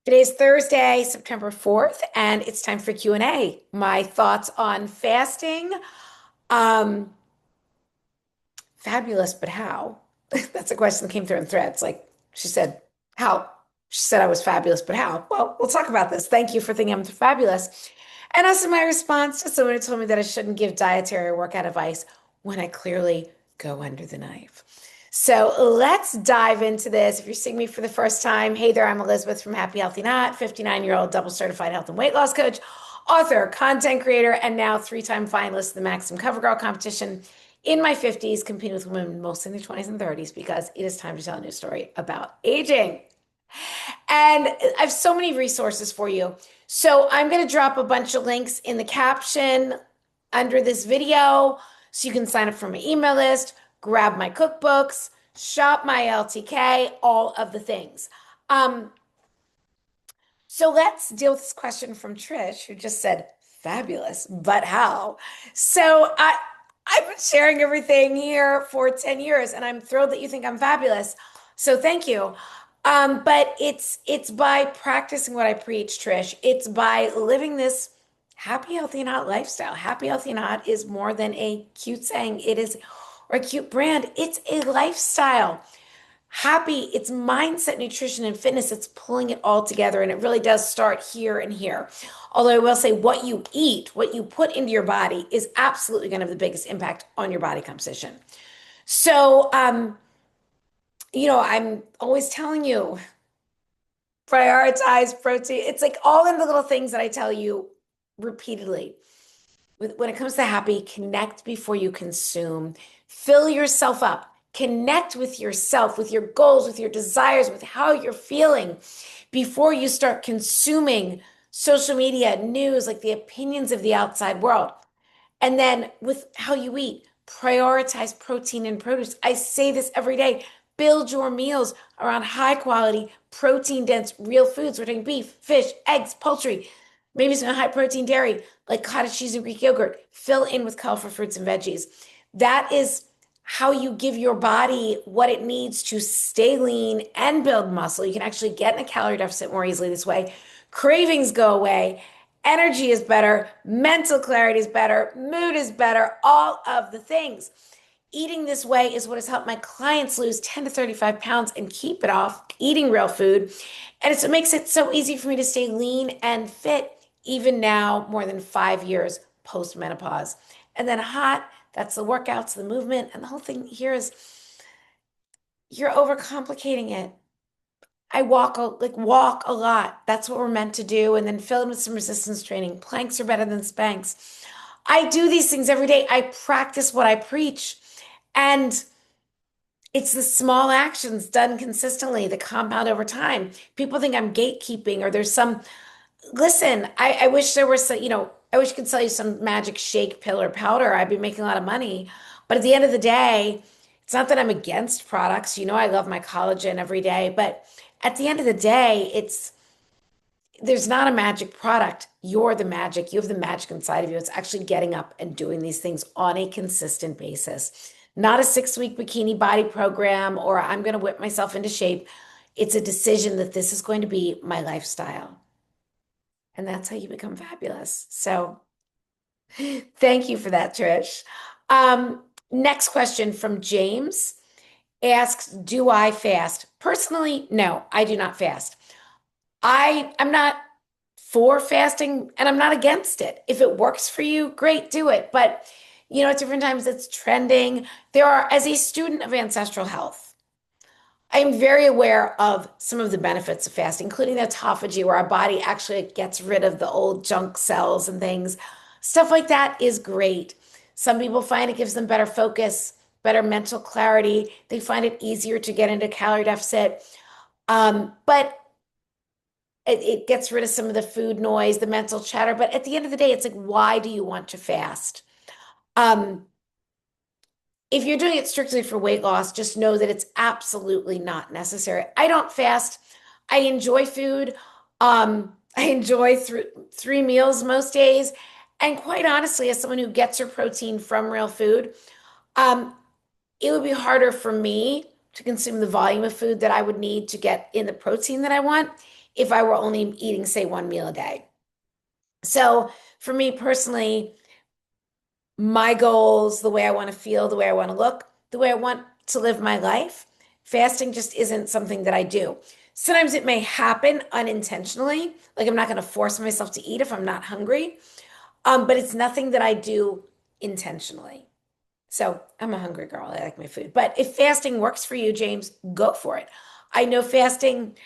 Today's Thursday, September 4th, and it's time for Q&A. My thoughts on fasting. Um, Fabulous, but how? That's a question that came through in threads. Like she said, how? She said I was fabulous, but how? Well, we'll talk about this. Thank you for thinking I'm fabulous. And also my response to someone who told me that I shouldn't give dietary or workout advice when I clearly go under the knife. So let's dive into this. If you're seeing me for the first time, hey there, I'm Elizabeth from Happy Healthy Not, 59-year-old double certified health and weight loss coach, author, content creator, and now three-time finalist of the Maximum CoverGirl competition in my 50s, competing with women mostly in their 20s and 30s because it is time to tell a new story about aging. And I have so many resources for you. So I'm going to drop a bunch of links in the caption under this video so you can sign up for my email list, grab my cookbooks, shop my LTK, all of the things. So let's deal with this question from Trish, who just said, fabulous, but how? I've been sharing everything here for 10 years, and I'm thrilled that you think I'm fabulous. So thank you. But it's by practicing what I preach, Trish. It's by living this happy, healthy, and hot lifestyle. Happy, healthy, and hot is more than a cute saying. It is, or a cute brand. It's a lifestyle. Happy, it's mindset, nutrition, and fitness. It's pulling it all together. And it really does start here and here. Although I will say what you eat, what you put into your body is absolutely going to have the biggest impact on your body composition. So, I'm always telling you, prioritize protein. It's like all in the little things that I tell you repeatedly. When it comes to happy, connect before you consume. Fill yourself up. Connect with yourself, with your goals, with your desires, with how you're feeling before you start consuming social media, news, like the opinions of the outside world. And then with how you eat, prioritize protein and produce. I say this every day. Build your meals around high quality, protein dense, real foods. We're talking beef, fish, eggs, poultry, maybe some high protein dairy like cottage cheese and Greek yogurt. Fill in with colorful fruits and veggies. That is how you give your body what it needs to stay lean and build muscle. You can actually get in a calorie deficit more easily this way. Cravings go away. Energy is better. Mental clarity is better. Mood is better. All of the things. Eating this way is what has helped my clients lose 10 to 35 pounds and keep it off eating real food. And it makes it so easy for me to stay lean and fit even now, more than 5 years post menopause. And then hot, that's the workouts, the movement, and the whole thing here is you're overcomplicating it. I walk a lot. That's what we're meant to do. And then fill in with some resistance training. Planks are better than spanks. I do these things every day. I practice what I preach. And it's the small actions done consistently that compound over time. People think I'm gatekeeping or there's some, listen, I wish there was some, I wish I could sell you some magic shake, pill, or powder. I'd be making a lot of money. But at the end of the day, it's not that I'm against products. I love my collagen every day. But at the end of the day, there's not a magic product. You're the magic. You have the magic inside of you. It's actually getting up and doing these things on a consistent basis. Not a 6-week bikini body program or I'm going to whip myself into shape. It's a decision that this is going to be my lifestyle. And that's how you become fabulous. So thank you for that, Trish. Next question from James asks, do I fast? Personally, no, I do not fast. I'm not for fasting and I'm not against it. If it works for you, great, do it. But at different times it's trending. As a student of ancestral health, I am very aware of some of the benefits of fasting, including the autophagy, where our body actually gets rid of the old junk cells and things. Stuff like that is great. Some people find it gives them better focus, better mental clarity. They find it easier to get into calorie deficit. But it gets rid of some of the food noise, the mental chatter. But at the end of the day, it's like, why do you want to fast? If you're doing it strictly for weight loss, just know that it's absolutely not necessary. I don't fast. I enjoy food. I enjoy three meals most days. And quite honestly, as someone who gets her protein from real food, um, it would be harder for me to consume the volume of food that I would need to get in the protein that I want if I were only eating, say, one meal a day. So for me personally, my goals, the way I want to feel, the way I want to look, the way I want to live my life, fasting just isn't something that I do. Sometimes it may happen unintentionally, like I'm not going to force myself to eat if I'm not hungry, but it's nothing that I do intentionally. So I'm a hungry girl. I like my food. But if fasting works for you, James, go for it. I know fasting,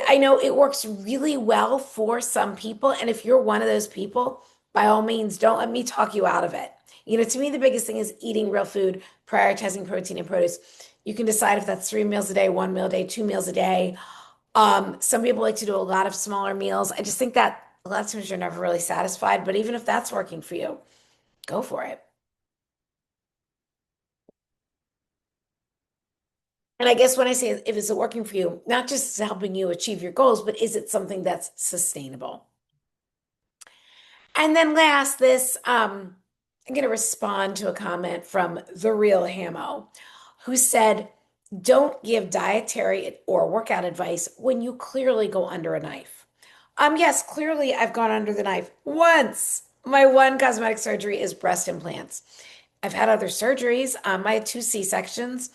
I know it works really well for some people. And if you're one of those people, by all means, don't let me talk you out of it. To me, the biggest thing is eating real food, prioritizing protein and produce. You can decide if that's 3 meals a day, 1 meal a day, 2 meals a day. Some people like to do a lot of smaller meals. I just think that a lot of times you're never really satisfied. But even if that's working for you, go for it. And I guess when I say if it's working for you, not just helping you achieve your goals, but is it something that's sustainable? And then last, I'm going to respond to a comment from The Real Hamo, who said, don't give dietary or workout advice when you clearly go under a knife. Yes, clearly I've gone under the knife once. My one cosmetic surgery is breast implants. I've had other surgeries. I had two C-sections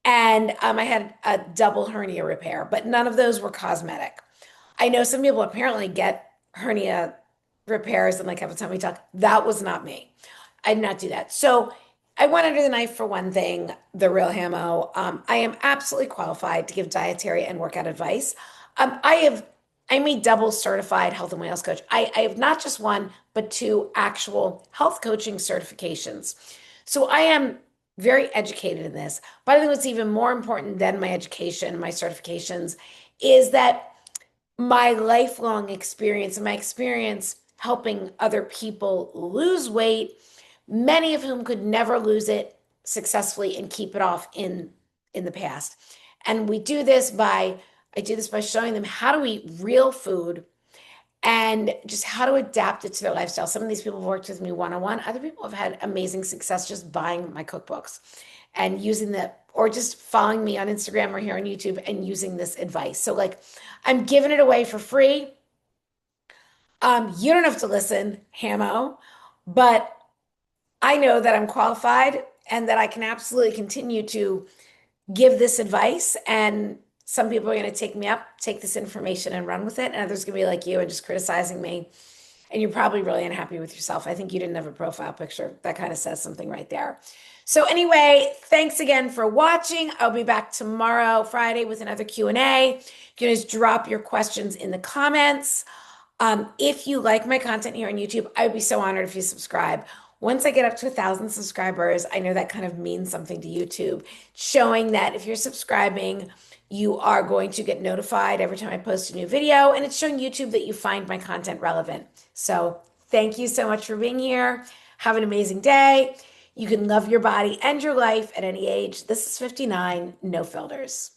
and I had a double hernia repair, but none of those were cosmetic. I know some people apparently get hernia repairs and like have a tummy tuck. That was not me. I did not do that. So I went under the knife for one thing, the real Hamo. I am absolutely qualified to give dietary and workout advice. I'm a double certified health and wellness coach. I have not just one, but two actual health coaching certifications. So I am very educated in this. But I think what's even more important than my education, my certifications, is that my lifelong experience and my experience helping other people lose weight, many of whom could never lose it successfully and keep it off in the past. And I do this by showing them how to eat real food and just how to adapt it to their lifestyle. Some of these people have worked with me one-on-one. Other people have had amazing success just buying my cookbooks and using or just following me on Instagram or here on YouTube and using this advice. So like I'm giving it away for free. You don't have to listen, Hamo, but I know that I'm qualified and that I can absolutely continue to give this advice. And some people are going to take me up, take this information and run with it. And others going to be like you and just criticizing me. And you're probably really unhappy with yourself. I think you didn't have a profile picture. That kind of says something right there. So anyway, thanks again for watching. I'll be back tomorrow, Friday, with another Q&A. You can just drop your questions in the comments. If you like my content here on YouTube, I would be so honored if you subscribe. Once I get up to 1,000 subscribers, I know that kind of means something to YouTube, showing that if you're subscribing, you are going to get notified every time I post a new video, and it's showing YouTube that you find my content relevant. So thank you so much for being here. Have an amazing day. You can love your body and your life at any age. This is 59, no filters.